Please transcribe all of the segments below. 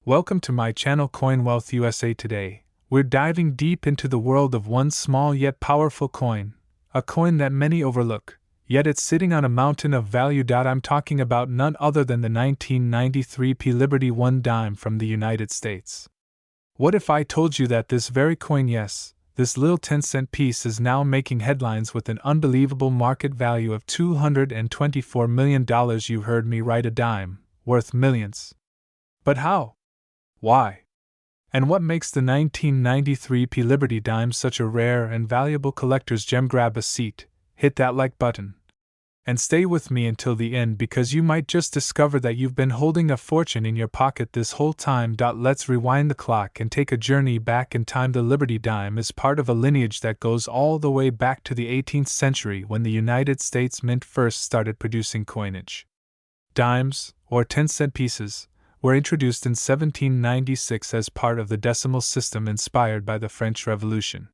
Welcome to my channel Coin Wealth USA. Today, we're diving deep into the world of one small yet powerful coin, a coin that many overlook, yet it's sitting on a mountain of value. I'm talking about none other than the 1993 P Liberty 1 dime from the United States. What if I told you that this very coin, yes, this little 10-cent piece, is now making headlines with an unbelievable market value of $224 million? You heard me right, a dime, worth millions. But how? Why? And what makes the 1993 P Liberty dime such a rare and valuable collector's gem? Grab a seat, hit that like button, and stay with me until the end, because you might just discover that you've been holding a fortune in your pocket this whole time. Let's rewind the clock and take a journey back in time. The Liberty dime is part of a lineage that goes all the way back to the 18th century, when the United States Mint first started producing coinage. Dimes, or 10-cent pieces, were introduced in 1796 as part of the decimal system inspired by the French Revolution.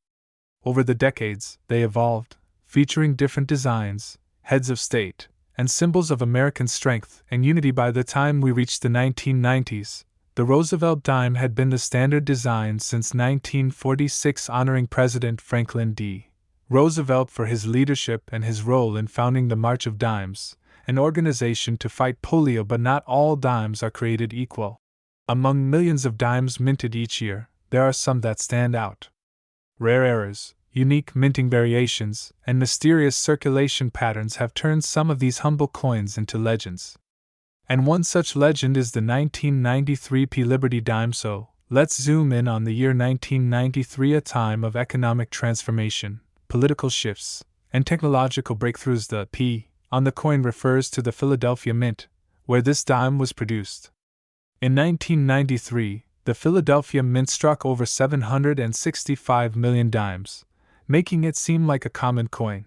Over the decades, they evolved, featuring different designs, heads of state, and symbols of American strength and unity. By the time we reached the 1990s, the Roosevelt dime had been the standard design since 1946, honoring President Franklin D. Roosevelt for his leadership and his role in founding the March of Dimes, an organization to fight polio. But not all dimes are created equal. Among millions of dimes minted each year, there are some that stand out. Rare errors, unique minting variations, and mysterious circulation patterns have turned some of these humble coins into legends. And one such legend is the 1993 P Liberty dime. So, let's zoom in on the year 1993, a time of economic transformation, political shifts, and technological breakthroughs. The P on the coin refers to the Philadelphia Mint, where this dime was produced. In 1993, the Philadelphia Mint struck over 765 million dimes, making it seem like a common coin.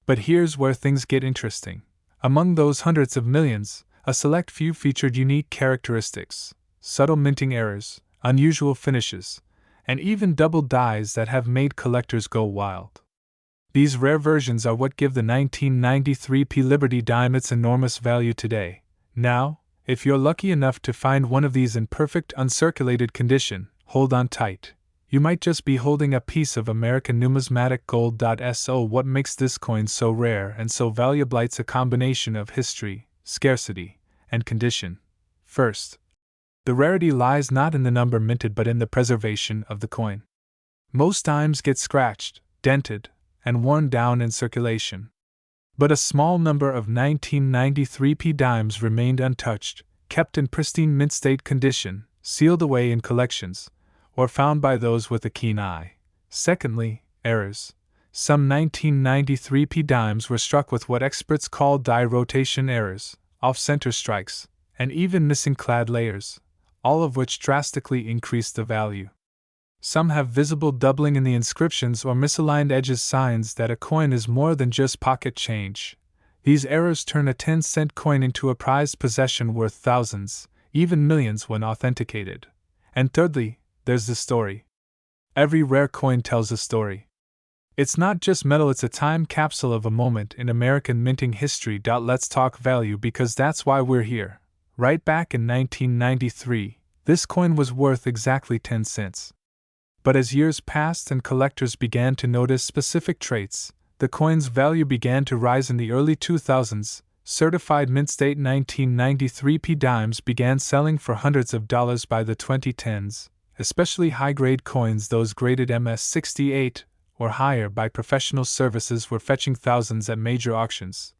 But here's where things get interesting. Among those hundreds of millions, a select few featured unique characteristics, subtle minting errors, unusual finishes, and even double dies that have made collectors go wild. These rare versions are what give the 1993 P Liberty dime its enormous value today. Now, if you're lucky enough to find one of these in perfect uncirculated condition, hold on tight. You might just be holding a piece of American numismatic gold. So what makes this coin so rare and so valuable? It's a combination of history, scarcity, and condition. First, the rarity lies not in the number minted but in the preservation of the coin. Most dimes get scratched, dented, and worn down in circulation. But a small number of 1993 P dimes remained untouched, kept in pristine mint state condition, sealed away in collections, or found by those with a keen eye. Secondly, errors. Some 1993 P dimes were struck with what experts call die rotation errors, off-center strikes, and even missing clad layers, all of which drastically increased the value. Some have visible doubling in the inscriptions or misaligned edges, signs that a coin is more than just pocket change. These errors turn a 10-cent coin into a prized possession worth thousands, even millions when authenticated. And thirdly, there's the story. Every rare coin tells a story. It's not just metal, it's a time capsule of a moment in American minting history. Let's talk value, because that's why we're here. Right back in 1993, this coin was worth exactly 10 cents. But as years passed and collectors began to notice specific traits, the coin's value began to rise. In the early 2000s, certified mint state 1993 P dimes began selling for hundreds of dollars. By the 2010s, especially high-grade coins, those graded MS-68 or higher by professional services, were fetching thousands at major auctions.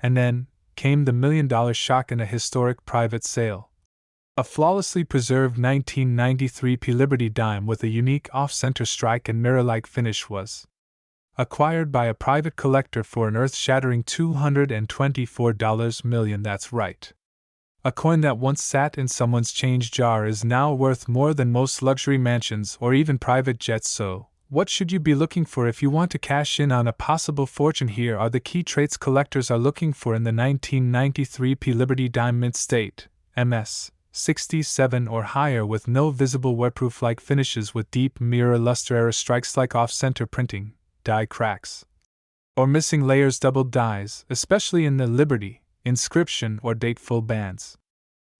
And then came the million-dollar shock in a historic private sale. A flawlessly preserved 1993 P Liberty dime with a unique off-center strike and mirror-like finish was acquired by a private collector for an earth-shattering $224 million. That's right. A coin that once sat in someone's change jar is now worth more than most luxury mansions or even private jets. So, what should you be looking for if you want to cash in on a possible fortune? Here are the key traits collectors are looking for in the 1993 P Liberty dime mint state, MS 67 or higher, with no visible wearproof-like finishes, with deep mirror luster error strikes like off-center printing, die cracks, or missing layers, double dies, especially in the Liberty, inscription, or date full bands.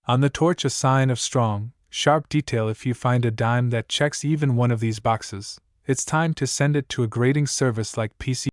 On the torch, a sign of strong, Sharp detail: if you find a dime that checks even one of these boxes, it's time to send it to a grading service like PC